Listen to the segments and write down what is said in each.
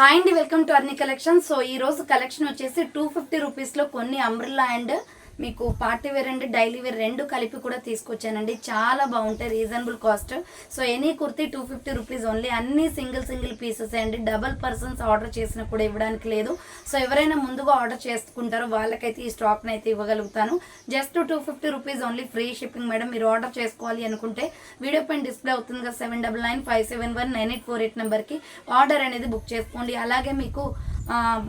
Hi అండి, welcome to Arni collection. So ఈ రోజు కలెక్షన్ వచ్చేసి 250 రూపీస్లో కొన్ని అంబ్రెల్లా అండ్ మీకు party wear and daily wear రెండు కలిపి కూడా తీసుకొచ్చానండి. చాలా బాగుంటాయి, reasonable cost. So any kurti 250 rupees only. అన్ని సింగిల్ పీసెస్ అండి. డబల్ పర్సన్స్ ఆర్డర్ చేసినా కూడా ఇవ్వడానికి లేదు. సో ఎవరైనా ముందుగా ఆర్డర్ చేసుకుంటారో వాళ్ళకైతే ఈ స్టాక్ని అయితే ఇవ్వగలుగుతాను. Just 250 rupees only, free shipping madam. మీరు ఆర్డర్ చేసుకోవాలి అనుకుంటే వీడియో పైన డిస్ప్లే అవుతుంది కదా 7995719848 నెంబర్కి ఆర్డర్ అనేది బుక్ చేసుకోండి. అలాగే మీకు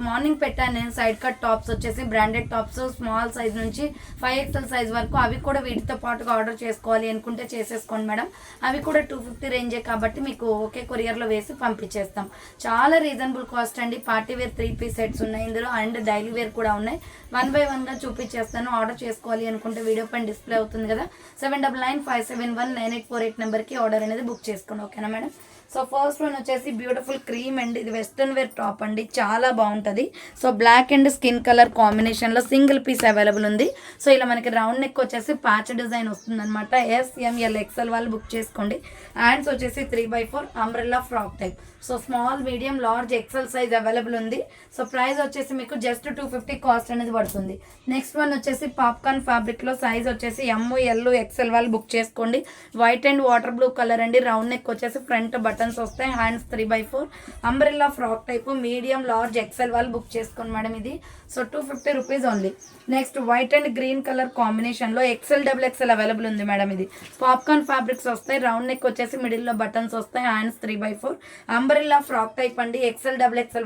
మార్నింగ్ పెట్టాను నేను సైడ్ కట్ టాప్స్ వచ్చేసి బ్రాండెడ్ టాప్స్ స్మాల్ సైజ్ నుంచి 5XL సైజ్ వరకు. అవి కూడా వీటితో పాటుగా ఆర్డర్ చేసుకోవాలి అనుకుంటే చేసేసుకోండి మేడం. అవి కూడా 250 రేంజే కాబట్టి మీకు ఒకే కొరియర్లో వేసి పంపించేస్తాం. చాలా రీజనబుల్ కాస్ట్ అండి. పార్టీ వేర్ 3 పీస్ సెట్స్ ఉన్నాయి ఇందులో, అండ్ డైలీ వేర్ కూడా ఉన్నాయి. 1 by 1గా చూపించేస్తాను. ఆర్డర్ చేసుకోవాలి అనుకుంటే వీడియో పైన డిస్ప్లే అవుతుంది కదా 7995719848 నెంబర్కి ఆర్డర్ అనేది బుక్ చేసుకోండి. ఓకేనా మేడం? సో ఫస్ట్ వన్ వచ్చేసి బ్యూటిఫుల్ క్రీమ్ అండి. ఇది వెస్ట్రన్ వేర్ టాప్ అండి, చాలా బాగుంటుంది. So black and skin colour కాంబినేషన్లో సింగిల్ పీస్ అవైలబుల్ ఉంది. సో ఇలా మనకి రౌండ్ నెక్ వచ్చేసి ప్యాచ్ డిజైన్ వస్తుంది అనమాట. SML XL వాళ్ళు బుక్ చేసుకోండి. హ్యాండ్స్ వచ్చేసి 3x4 umbrella frock type. So small medium large XL size available ఉంది. సో ప్రైస్ వచ్చేసి మీకు జస్ట్ 250 కాస్ట్ అనేది పడుతుంది. నెక్స్ట్ వన్ వచ్చేసి పాప్కార్న్ ఫ్యాబ్రిక్లో సైజ్ వచ్చేసి ML XL వాళ్ళు బుక్ చేసుకోండి. White and water blue colour అండి. రౌండ్ నెక్ వచ్చేసి ఫ్రంట్ బటన్స్ వస్తాయి. Hands 3x4 umbrella frock type medium large XL వాళ్ళు బుక్ చేసుకోండి మేడం. ఇది so 250 rupees only. Next white and green colour కాంబినేషన్లో XL అవైలబుల్ ఉంది మేడం. ఇది పాప్కార్న్ ఫ్యాబ్రిక్స్ వస్తాయి. రౌండ్ నెక్ వచ్చేసి మిడిల్లో బటన్స్ వస్తాయి. Hands 3x4 umbrella frock type అండి. XL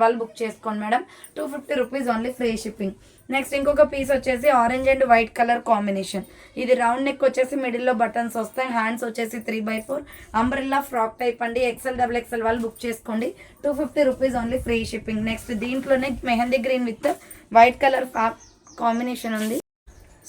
వాళ్ళు బుక్ చేసుకోండి madam. 250 rupees only, free shipping. Next ఇంకొక పీస్ వచ్చేసి orange and white colour combination. ఇది రౌండ్ నెక్ వచ్చేసి మిడిల్లో బటన్స్ వస్తాయి. హ్యాండ్స్ వచ్చేసి 3x4 అంబ్రెల్లా ఫ్రాక్ టైప్ అండి. XL వాళ్ళు బుక్ చేసుకోండి. 250 rupees only, free shipping. Next దీంట్లోనే mehndi green with white colour combination ఉంది.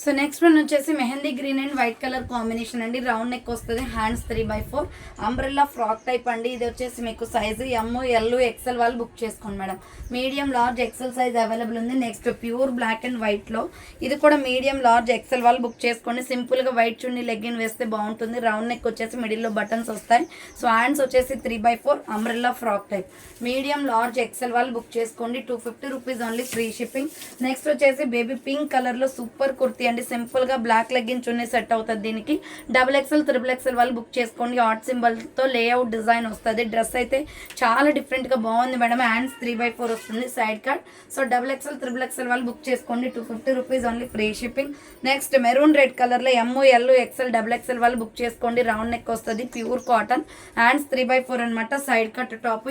సో నెక్స్ట్ వన్ వచ్చేసి mehndi green and white colour combination అండి. రౌండ్ నెక్ వస్తుంది. Hands 3x4 umbrella frock type అండి. ఇది వచ్చేసి మీకు సైజు ML XL వాళ్ళు బుక్ చేసుకోండి madam. Medium large XL size available ఉంది. నెక్స్ట్ ప్యూర్ బ్లాక్ అండ్ వైట్లో ఇది కూడా మీడియం లార్జ్ XL వాళ్ళు బుక్ చేసుకోండి. సింపుల్గా వైట్ చున్నీ లెగ్గిన్ వేస్తే బాగుంటుంది. రౌండ్ నెక్ వచ్చేసి మిడిల్లో బటన్స్ వస్తాయి. సో హ్యాండ్స్ వచ్చేసి 3x4 umbrella frock type medium large XL వాళ్ళు బుక్ చేసుకోండి. 250 rupees only, free shipping. Next వచ్చేసి బేబీ పింక్ కలర్లో సూపర్ కుర్తీ అండి. సింపుల్ గా బ్లాక్ లెగ్గిన్ చున్నీ సెట్ అవుతుంది. దీనికి XXL XXL వాళ్ళు బుక్ చేసుకోండి. ఆర్ట్ సింబల్ తో లేఅవుట్ డిజైన్ వస్తుంది. డ్రెస్ అయితే చాలా డిఫరెంట్ గా బాగుంది మేడం. హ్యాండ్స్ 3x4 వస్తుంది, side cut. So XXL XXL వాళ్ళు బుక్ చేసుకోండి. 250 rupees only, free shipping. Next maroon red colour లో XXL వాళ్ళు బుక్ చేసుకోండి. రౌండ్ నెక్ వస్తుంది, ప్యూర్ కాటన్. హ్యాండ్స్ 3x4 అనమాట. Side cut top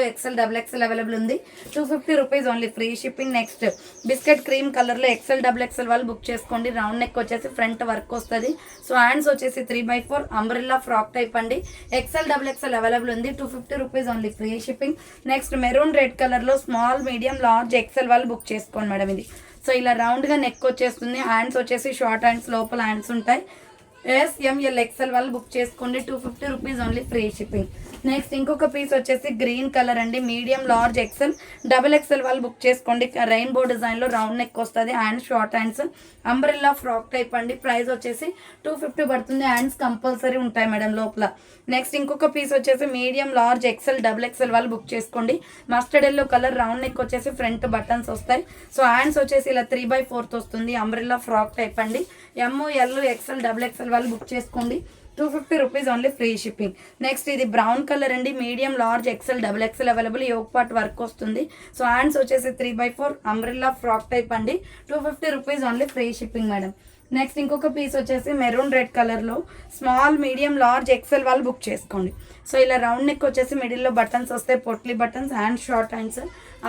XXL available ఉంది. 250 rupees only, free shipping. Next biscuit cream colour లో XXL వాళ్ళు book చేసుకోండి. Round neck వచ్చేసి ఫ్రంట్ వర్క్ వస్తుంది. సో హ్యాండ్స్ వచ్చేసి 3x4 అంబ్రెల్లా ఫ్రాక్ టైప్ అండి. XXL అవైలబుల్ ఉంది. 250 rupees only, free shipping. Next maroon red colour లో స్మాల్ మీడియం లార్జ్ XL వాళ్ళు బుక్ చేసుకోండి మేడం. ఇది సో ఇలా రౌండ్ గా నెక్ వచ్చేస్తుంది. హ్యాండ్స్ వచ్చేసి షార్ట్ హ్యాండ్స్, లోపల హ్యాండ్స్ ఉంటాయి. SML వాళ్ళు బుక్ చేసుకోండి. 250 rupees only, free shipping. Next ఇంకొక పీస్ వచ్చేసి గ్రీన్ కలర్ అండి. మీడియం లార్జ్ XXL వాళ్ళు బుక్ చేసుకోండి. రెయిన్బో డిజైన్ లో రౌండ్ నెక్ వస్తుంది. Hands short hands umbrella frock type అండి. ప్రైస్ వచ్చేసి 250 పడుతుంది. హ్యాండ్స్ కంపల్సరీ ఉంటాయి మేడం లోపల. నెక్స్ట్ ఇంకొక పీస్ వచ్చేసి మీడియం లార్జ్ XXL వాళ్ళు బుక్ చేసుకోండి. Mustard yellow colour round neck వచ్చేసి ఫ్రంట్ బటన్స్ వస్తాయి. సో హ్యాండ్స్ వచ్చేసి ఇలా 3x4 వస్తుంది. అంబ్రెల్లా ఫ్రాక్ టైప్ అండి. XXL వాళ్ళు బుక్ చేసుకోండి. 250 rupees only, free shipping. Next ఇది బ్రౌన్ కలర్ అండి. Medium large XXL available. Yoke part work వస్తుంది. సో హ్యాండ్స్ వచ్చేసి 3x4 అంబ్రెల్లా ఫ్రాక్ టైప్ అండి. 250 rupees only, free shipping madam. Next ఇంకొక piece వచ్చేసి మెరూన్ రెడ్ కలర్లో స్మాల్ మీడియం లార్జ్ XL వాళ్ళు book చేసుకోండి. సో ఇలా రౌండ్ నెక్ వచ్చేసి మిడిల్లో బటన్స్ వస్తాయి, potli buttons. Hands short hands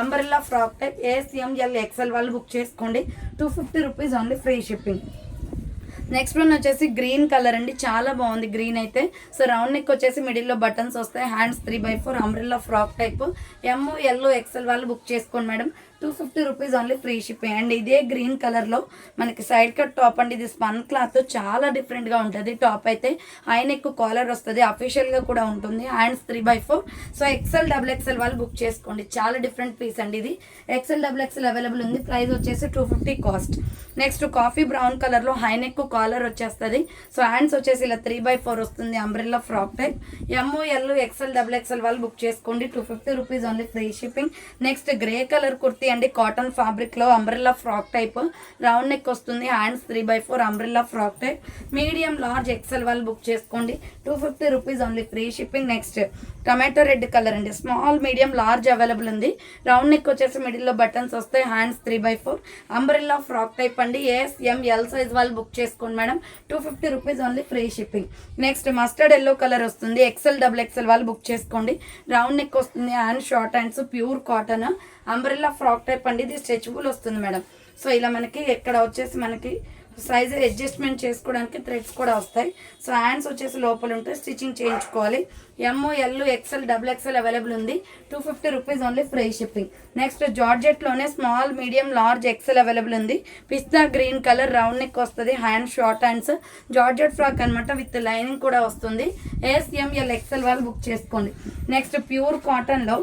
umbrella frock type. SML వాళ్ళు బుక్ చేసుకోండి. 250 rupees only, free shipping. Next one వచ్చేసి గ్రీన్ కలర్ అండి. చాలా బాగుంది గ్రీన్ అయితే. సో రౌండ్ నెక్ వచ్చేసి మిడిల్లో బటన్స్ వస్తాయి. Hands 3x4 umbrella frock type. XL వాళ్ళు బుక్ చేసుకోండి madam. 250 rupees only free shipping. And ఇదే గ్రీన్ కలర్లో మనకి సైడ్ కట్ టాప్ అండి. ఇది స్పన్ క్లాత్ చాలా డిఫరెంట్గా ఉంటుంది. టాప్ అయితే హై నెక్ కాలర్ వస్తుంది, అఫీషియల్గా కూడా ఉంటుంది. హ్యాండ్స్ 3/4. సో ఎక్సెల్ XXL వాళ్ళు బుక్ చేసుకోండి. చాలా డిఫరెంట్ పీస్ అండి ఇది. ఎక్సెల్ XXL అవైలబుల్ ఉంది. ప్రైస్ వచ్చేసి 250 కాస్ట్. నెక్స్ట్ కాఫీ బ్రౌన్ కలర్లో హై నెక్ కాలర్ వచ్చేస్తుంది. సో హ్యాండ్స్ వచ్చేసి ఇలా 3/4 వస్తుంది. Umbrella frock type. MOL XXL వాళ్ళు బుక్ చేసుకోండి. 250 rupees only free shipping. Next grey colour kurti అండి, కాటన్ ఫ్యాబ్రిక్లో umbrella frock type, round neck వస్తుంది. Hands 3/4 umbrella frock type. Medium large XL వాళ్ళు బుక్ చేసుకోండి. 250 rupees only free shipping. Next tomato red colour అండి, small medium large available ఉంది. Round neck వచ్చేసి మిడిల్లో buttons వస్తాయి. హ్యాండ్స్ 3/4 అంబ్రెల్లా ఫ్రాక్ టైప్ అండి. SML size వాళ్ళు బుక్ చేసుకోండి madam. 250 rupees only free shipping. Next mustard yellow colour వస్తుంది. XXL వాళ్ళు బుక్ చేసుకోండి. రౌండ్ నెక్ వస్తుంది. Hand short hands, pure cotton umbrella frock type అండి. ఇది స్ట్రెచబుల్ వస్తుంది మేడం. సో ఇలా మనకి ఇక్కడ వచ్చేసి మనకి సైజ్ అడ్జస్ట్మెంట్ చేసుకోవడానికి థ్రెడ్స్ కూడా వస్తాయి. సో హ్యాండ్స్ వచ్చేసి లోపల ఉంటాయి, స్టిచ్చింగ్ చేయించుకోవాలి. MOL XXL అవైలబుల్ ఉంది. 250 rupees only free shipping. Next జార్జెట్లోనే small medium large XL available ఉంది. పిస్తా గ్రీన్ కలర్, రౌండ్ నెక్ వస్తుంది. Hand short hands, georgette frock అనమాట, విత్ లైనింగ్ కూడా వస్తుంది. SML XL వాళ్ళు బుక్ చేసుకోండి. నెక్స్ట్ ప్యూర్ కాటన్లో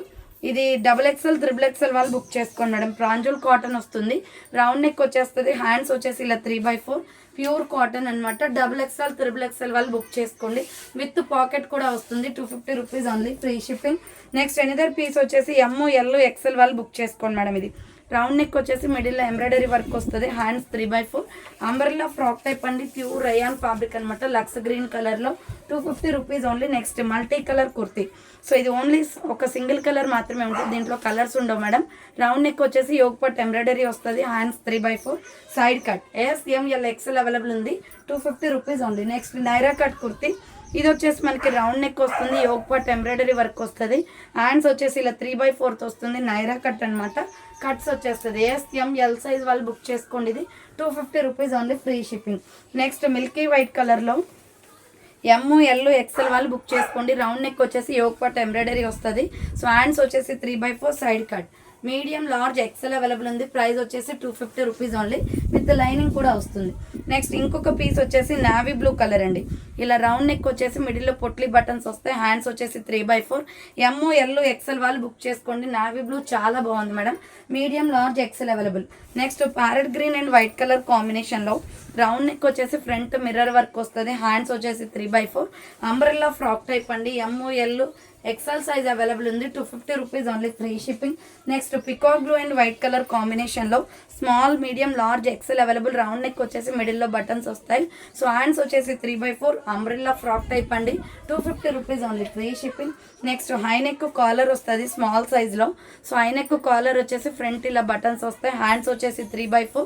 ఇది XXL XXL వాళ్ళు బుక్ చేసుకోండి మేడం. ప్రాంజుల్ కాటన్ వస్తుంది. రౌండ్ నెక్ వచ్చేస్తుంది. హ్యాండ్స్ వచ్చేసి ఇలా 3/4 ప్యూర్ కాటన్ అనమాట. XXL XXL వాళ్ళు బుక్ చేసుకోండి. విత్ పాకెట్ కూడా వస్తుంది. 250 rupees only free shipping. Next another piece వచ్చేసి MOL XL వాళ్ళు బుక్ చేసుకోండి మేడం. ఇది రౌండ్ నెక్ వచ్చేసి మిడిల్లో ఎంబ్రాయిడరీ వర్క్ వస్తుంది. హ్యాండ్స్ 3/4 అంబ్రెల్లా ఫ్రాక్ టైప్ అండి, ప్యూర్ రయాన్ ఫ్యాబ్రిక్ అనమాట. లక్స్ గ్రీన్ కలర్లో 250 rupees only. Next multi colour kurti. So ఇది ఓన్లీ ఒక సింగిల్ కలర్ మాత్రమే ఉంటుంది, దీంట్లో కలర్స్ ఉండవు మేడం. రౌండ్ నెక్ వచ్చేసి యోగ్ పట్ ఎంబ్రాయిడరీ వస్తుంది. Hands 3/4 side cut. SML XL available ఉంది. 250 rupees only. Next Naira cut kurti. ఇది వచ్చేసి మనకి రౌండ్ నెక్ వస్తుంది. యోగ్ పట్ ఎంబ్రాయిడరీ వర్క్ వస్తుంది. హ్యాండ్స్ వచ్చేసి ఇలా 3/4 వస్తుంది. నైరా కట్ అనమాట. కట్స్ వచ్చేస్తుంది. SML సైజ్ వాళ్ళు బుక్ చేసుకోండి. ఇది 250 rupees only free shipping. Next Milky white కలర్లో MOL XL వాళ్ళు బుక్ చేసుకోండి. రౌండ్ నెక్ వచ్చేసి యోగ్ పట్ ఎంబ్రాయిడరీ వస్తుంది. సో హ్యాండ్స్ వచ్చేసి 3/4 side cut. Medium large XL available ఉంది. ప్రైస్ వచ్చేసి 250 రూపీస్ ఓన్లీ, విత్ లైనింగ్ కూడా వస్తుంది. నెక్స్ట్ ఇంకొక పీస్ వచ్చేసి నావీ బ్లూ కలర్ అండి. ఇలా రౌండ్ నెక్ వచ్చేసి మిడిల్లో పొట్లీ బటన్స్ వస్తాయి. హ్యాండ్స్ వచ్చేసి 3/4 MOL XL వాళ్ళు బుక్ చేసుకోండి. నావీ బ్లూ చాలా బాగుంది madam. Medium large XL available. Next parrot green and white colour కాంబినేషన్లో రౌండ్ నెక్ వచ్చేసి ఫ్రంట్ మిర్రర్ వర్క్ వస్తుంది. హ్యాండ్స్ వచ్చేసి 3/4 అంబ్రెల్లా ఫ్రాక్ టైప్ అండి. MOL XL సైజ్ అవైలబుల్ ఉంది. 250 rupees only free shipping. Next peacock blue and white colour కాంబినేషన్లో small medium large XL available. Round neck వచ్చేసి మిడిల్లో buttons వస్తాయి. So hands వచ్చేసి 3/4 umbrella frock type అండి. 250 rupees only free shipping. Next high neck collar వస్తుంది small సైజ్లో. So high neck caller వచ్చేసి front ఇలా బటన్స్ వస్తాయి. హ్యాండ్స్ వచ్చేసి 3/4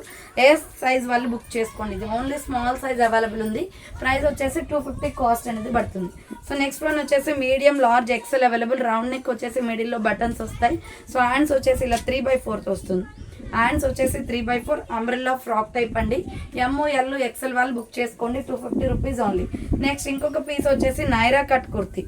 S సైజ్ వాళ్ళు బుక్ చేసుకోండి. ఇది ఓన్లీ స్మాల్ సైజ్ అవైలబుల్ ఉంది. ప్రైస్ వచ్చేసి 250 కాస్ట్ అనేది పడుతుంది. సో నెక్స్ట్ వన్ వచ్చేసి medium large XL available. Round neck వచ్చేసి మిడిల్లో బటన్స్ వస్తాయి. సో హ్యాండ్స్ వచ్చేసి ఇలా 3/4 వస్తుంది. హ్యాండ్స్ వచ్చేసి 3/4 అంబ్రెల్లా ఫ్రాక్ టైప్ అండి. MOL XL వాళ్ళు బుక్ చేసుకోండి. 250 రూపీస్ ఓన్లీ. నెక్స్ట్ ఇంకొక పీస్ వచ్చేసి నైరా కట్ కుర్తీ.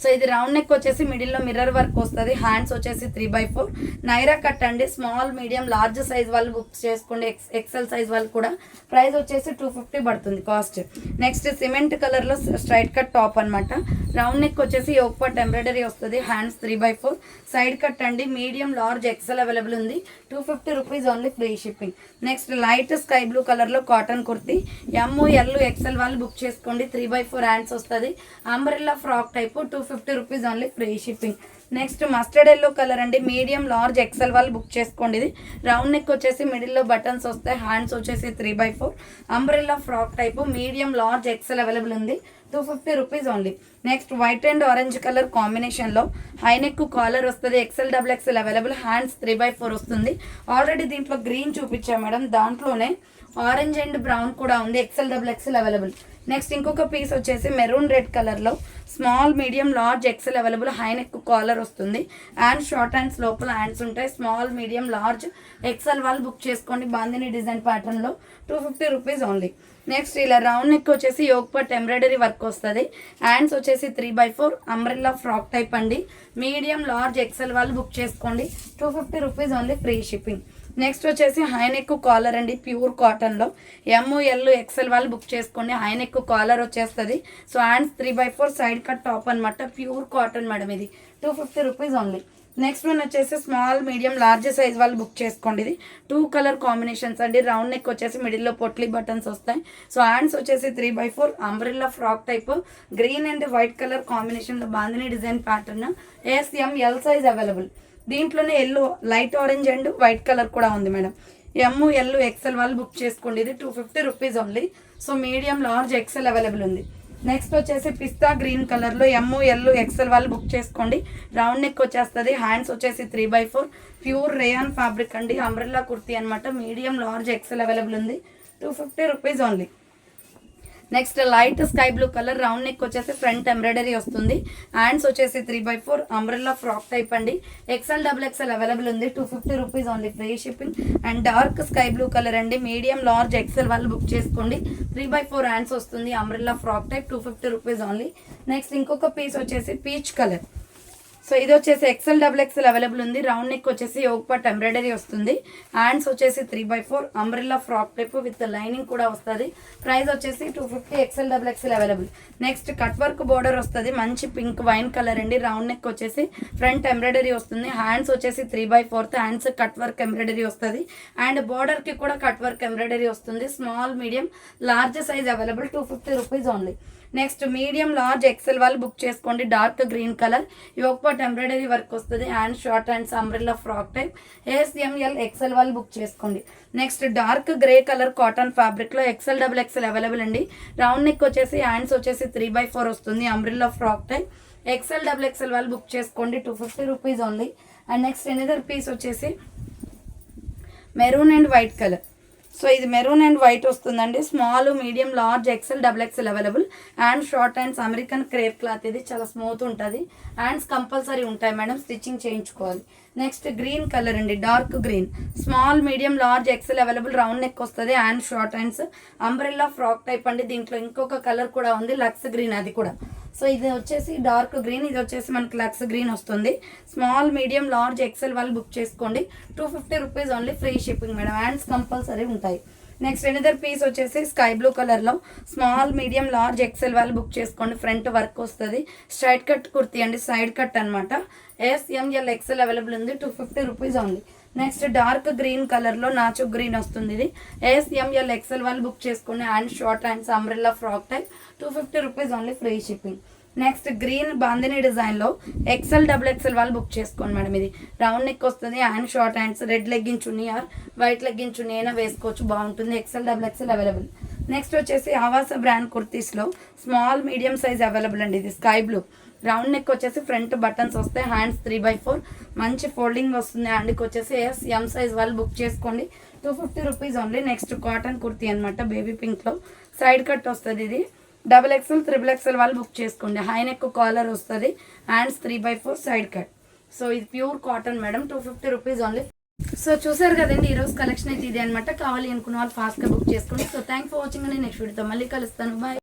సో ఇది రౌండ్ నెక్ వచ్చేసి మిడిల్లో మిర్రర్ వర్క్ వస్తుంది. హ్యాండ్స్ వచ్చేసి 3/4 నైరా కట్ అండి. స్మాల్ మీడియం లార్జ్ సైజ్ వాళ్ళు బుక్ చేసుకోండి. XL సైజ్ వాళ్ళు కూడా. ప్రైస్ వచ్చేసి 250 పడుతుంది కాస్ట్. నెక్స్ట్ సిమెంట్ కలర్లో స్ట్రైట్ కట్ టాప్ అనమాట. రౌండ్ నెక్ వచ్చేసి యోగ్ పట్ ఎంబ్రాయిడరీ వస్తుంది. హ్యాండ్స్ 3/4 సైడ్ కట్ అండి. మీడియం లార్జ్ XL అవైలబుల్ ఉంది. 250 rupees only free shipping. Next light sky blue కలర్లో కాటన్ కుర్తీ. MOL XL వాళ్ళు బుక్ చేసుకోండి. 3/4 హ్యాండ్స్ వస్తుంది. Umbrella frock type. 250 rupees only free shipping. Next mustard yellow colour అండి. Medium large XL వాళ్ళు book చేసుకోండి. ఇది round neck వచ్చేసి మిడిల్లో బటన్స్ వస్తాయి. హ్యాండ్స్ వచ్చేసి 3/4 umbrella frock type. Medium large XL available ఉంది. 250 rupees only. Next white and orange colour కాంబినేషన్లో హై నెక్ కాలర్ వస్తుంది. XXL available. హ్యాండ్స్ 3/4 వస్తుంది. ఆల్రెడీ దీంట్లో గ్రీన్ చూపించాం మేడం, దాంట్లోనే ఆరెంజ్ అండ్ బ్రౌన్ కూడా ఉంది. XXL available. నెక్స్ట్ ఇంకొక పీస్ వచ్చేసి మెరూన్ రెడ్ కలర్లో small medium large XL available, high neck collar వస్తుంది అండ్ షార్ట్ హ్యాండ్స్, లోపల హ్యాండ్స్ ఉంటాయి. స్మాల్ మీడియం లార్జ్ ఎక్సెల్ వాళ్ళు బుక్ చేసుకోండి. బాందిని డిజైన్ ప్యాటర్న్లో 250 రూపీస్ ఓన్లీ. నెక్స్ట్ ఇలా రౌండ్ నెక్ వచ్చేసి యోగ్ పట్ ఎంబ్రాయిడరీ వర్క్ వస్తుంది. హ్యాండ్స్ వచ్చేసి 3/4 అంబ్రెల్లా ఫ్రాక్ టైప్ అండి. మీడియం లార్జ్ ఎక్సెల్ వాళ్ళు బుక్ చేసుకోండి. 250 rupees only, free shipping. Next వచ్చేసి హై నెక్ కాలర్ అండి, ప్యూర్ కాటన్లో. ML XL వాళ్ళు బుక్ చేసుకోండి. హై నెక్ కాలర్ వచ్చేస్తుంది. So hands 3/4 side cut top అనమాట. ప్యూర్ కాటన్ మేడం ఇది. 250 రూపీస్ ఓన్లీ. నెక్స్ట్ వన్ వచ్చేసి స్మాల్ మీడియం లార్జ్ సైజ్ వాళ్ళు బుక్ చేసుకోండి. ఇది 2 కలర్ కాంబినేషన్స్ అండి. రౌండ్ నెక్ వచ్చేసి మిడిల్లో పొట్లీ బటన్స్ వస్తాయి. సో హ్యాండ్స్ వచ్చేసి 3/4 umbrella frock type, green and white colour కాంబినేషన్లో bandhani design pattern. SML size available. దీంట్లోనే yellow, light orange and white colour కూడా ఉంది మేడం. ML XL వాళ్ళు బుక్ చేసుకోండి. ఇది 250 rupees only. So medium large XL available ఉంది. Next వచ్చేసి పిస్తా గ్రీన్ కలర్లో ML XL వాళ్ళు బుక్ చేసుకోండి. రౌండ్ నెక్ వచ్చేస్తుంది. హ్యాండ్స్ వచ్చేసి 3/4 ప్యూర్ రేయాన్ ఫ్యాబ్రిక్ అండి. అంబ్రెల్లా కుర్తీ అనమాట. మీడియం లార్జ్ XL అవైలబుల్ ఉంది. 250 rupees only. Next light sky blue colour, round neck వచ్చేసి ఫ్రంట్ ఎంబ్రాయిడరీ వస్తుంది. హ్యాండ్స్ వచ్చేసి 3/4 అంబ్రెల్లా ఫ్రాక్ టైప్ అండి. XL XXL అవైలబుల్ ఉంది. 250 rupees only, free shipping. And dark sky blue colour అండి. Medium large XL వాళ్ళు book చేసుకోండి. 3/4 hands వస్తుంది. Umbrella frock type, 250 rupees only. Next ఇంకొక పీస్ వచ్చేసి పీచ్ కలర్. సో ఇది వచ్చేసి XL XXL అవైలబుల్ ఉంది. రౌండ్ నెక్ వచ్చేసి యోగ్ పట్ ఎంబ్రాయిడరీ వస్తుంది. హ్యాండ్స్ వచ్చేసి 3/4 umbrella frock type with lining కూడా వస్తుంది. ప్రైస్ వచ్చేసి 250. XL XXL available. Next cut work border వస్తుంది. మంచి పింక్ వైన్ కలర్ అండి. రౌండ్ నెక్ వచ్చేసి ఫ్రంట్ ఎంబ్రాయిడరీ వస్తుంది. హ్యాండ్స్ వచ్చేసి 3/4 హ్యాండ్స్ కట్ వర్క్ ఎంబ్రాయిడరీ వస్తుంది. అండ్ బోర్డర్కి కూడా కట్ వర్క్ ఎంబ్రాయిడరీ వస్తుంది. Small medium large size available. 250 rupees only. Next medium large XL వాళ్ళు బుక్ చేసుకోండి. Dark green colour, Yog part embroidery work వస్తుంది. Hand short hands umbrella frock type. SML XL వాళ్ళు book చేసుకోండి. Next dark grey colour cotton ఫ్యాబ్రిక్లో XL XXL available అండి. Round neck వచ్చేసి hands వచ్చేసి 3/4 వస్తుంది. Umbrella frock type. XL XXL వాళ్ళు book చేసుకోండి. 250 rupees only. And next another piece వచ్చేసి maroon and white colour. So ఇది మెరూన్ అండ్ వైట్ వస్తుందండి. Small medium large XL XXL available. And short hands American crepe cloth. ఇది చాలా smooth ఉంటుంది. Hands compulsory ఉంటాయి madam, stitching చేయించుకోవాలి. Next green colour అండి, dark green. Small medium large XL available. Round neck వస్తుంది. And short hands umbrella frock type అండి. దీంట్లో ఇంకొక కలర్ కూడా ఉంది, లక్స్ గ్రీన్, అది కూడా. సో ఇది వచ్చేసి డార్క్ గ్రీన్, ఇది వచ్చేసి మనకి లక్స్ గ్రీన్ వస్తుంది. స్మాల్ మీడియం లార్జ్ XL వాళ్ళు బుక్ చేసుకోండి. 250 rupees only, free shipping madam. Hands compulsory ఉంటాయి. నెక్స్ట్ ఎనదర్ పీస్ వచ్చేసి స్కై బ్లూ కలర్లో స్మాల్ మీడియం లార్జ్ XL వాళ్ళు బుక్ చేసుకోండి. ఫ్రంట్ వర్క్ వస్తుంది. స్ట్రైట్ కట్ కుర్తీ అండి, సైడ్ కట్ అనమాట. SML XL అవైలబుల్ ఉంది. 250 rupees only. Next dark green కలర్లో నాచు గ్రీన్ వస్తుంది. ఇది SML XL వాళ్ళు బుక్ చేసుకోండి. And short hands umbrella frock type. 250 rupees only, free shipping. Next green bandhani డిజైన్లో XL XXL వాళ్ళు బుక్ చేసుకోండి మేడం. ఇది రౌండ్ నెక్ వస్తుంది. And short hands, red legging chunni or white legging chunni అయినా వేసుకోవచ్చు, బాగుంటుంది. XL XXL available. నెక్స్ట్ వచ్చేసి ఆవాస బ్రాండ్ కుర్తీస్లో స్మాల్ మీడియం సైజ్ అవైలబుల్ అండి. ఇది స్కై బ్లూ. రౌండ్ నెక్ వచ్చేసి ఫ్రంట్ బటన్స్ వస్తాయి. హ్యాండ్స్ 3/4 మంచి ఫోల్డింగ్ వస్తుంది. హ్యాండ్కి వచ్చేసి M సైజ్ వాళ్ళు బుక్ చేసుకోండి. 250 rupees only. Next cotton kurti అనమాట, బేబీ పింక్లో సైడ్ కట్ వస్తుంది. ఇది XXL XXL వాళ్ళు బుక్ చేసుకోండి. హై నెక్ కాలర్ వస్తుంది. Hands 3/4 side cut. సో ఇది pure cotton madam. 250 rupees only. So చూసారు కదండి, ఈరోజు కలెక్షన్ అయితే ఇది అనమాట. కావాలి అనుకున్న వాళ్ళు ఫాస్ట్గా బుక్ చేసుకోండి. సో థ్యాంక్ ఫర్ వాచింగ్ అండి. నెక్స్ట్ వీడియోతో మళ్ళీ కలుస్తాను. బాయ్.